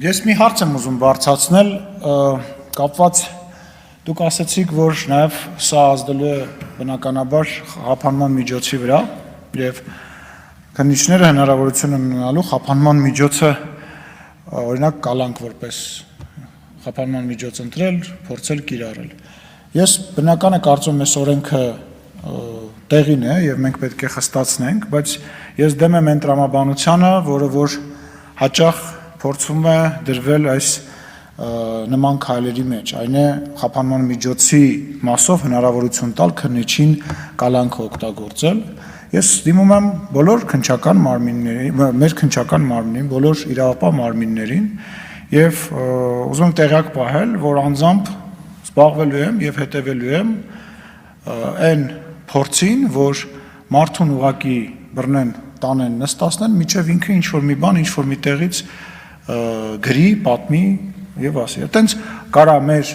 Ես մի հարց եմ ուզում բարձրացնել, կապված դուք ասացիք, որ նաև սա ազդելու է բնականաբար խափանման միջոցի վրա եւ քննիչները հնարավորություն են ունենալու խափանման միջոցը օրինակ կալանք որպես խափանման միջոց ընտրել, փորձել կիրառել։ Ես բնական է կարծում եմ այս օրենքը տեղին է եւ մենք պետք է խստացնենք, բայց ես դեմ եմ այն տրամաբանությանը, որը որ հաճախ փորձում է դրվել այս նման քայլերի մեջ, այն է խափանման միջոցի մասով հնարավորություն տալ քննիչին կալանքը օգտագործել։ Ես դիմում եմ բոլոր քննչական մարմիններին, մեր քննչական մարմնին, բոլոր իրավապահ մարմիններին եւ ուզում եմ տեղյակ պահել, որ անձամբ զբաղվելու եմ եւ հետեւելու եմ այն փորձին, որ մարդուն ուղակի բռնեն, տանեն, նստացնեն, միջև ինքը ինչ-որ մի բան, ինչ-որ մի տեղից գրի, պատմի եւ ասի։ Այդտենց կարա մեր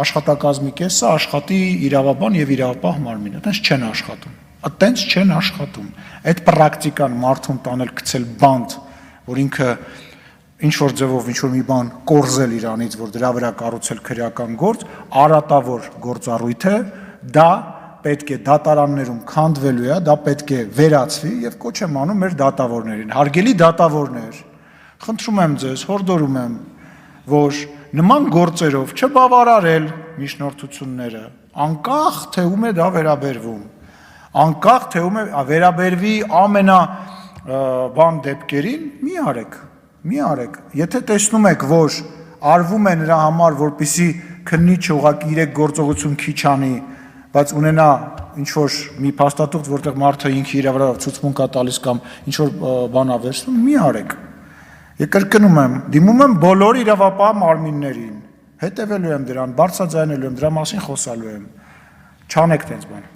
աշխատակազմի կեսը աշխատի իրավաբան եւ իրավապահ մարմինը, այդտենց չեն աշխատում։ Այդտենց չեն աշխատում։ Այդ պրակտիկան մարդուն տանել գցել բանտ, որ ինքը ինչ-որ ձևով ինչ-որ մի բան կորզել իրանից, որ դրա վրա կառուցել քրեական գործ, արատավոր գործառույթ է, դա պետք է դատարաններում քանդվելու է, դա պետք է վերացվի եւ կոչ եմ անում մեր դատավորներին։ Հարգելի դատավորներ, խնդրում եմ ձեզ, հորդորում եմ, որ նման գործերով չբավարարել միջնորդությունները, անկախ թե ում է դա վերաբերվում, անկախ թե ում է վերաբերվի ամենա բան դեպքերին, մի արեք, եթե տեսնում եք, որ արվում է նրա համար, որպեսզի քննիչը ուղղակի իր գործողություն քիչ անի, բայց ունենա ինչ-որ մի փաստաթուղթ, որտեղ մարդը ինքը իր վրա ցուցմունք է տալիս կամ ինչ-որ բան է վերցնում, մի արեք։ Կրկնում եմ, դիմում եմ բոլոր իրավապահ մարմիններին, հետևելու եմ դրան, բարձրաձայնելու եմ, դրա մասին խոսալու եմ, չանեք տենց բան։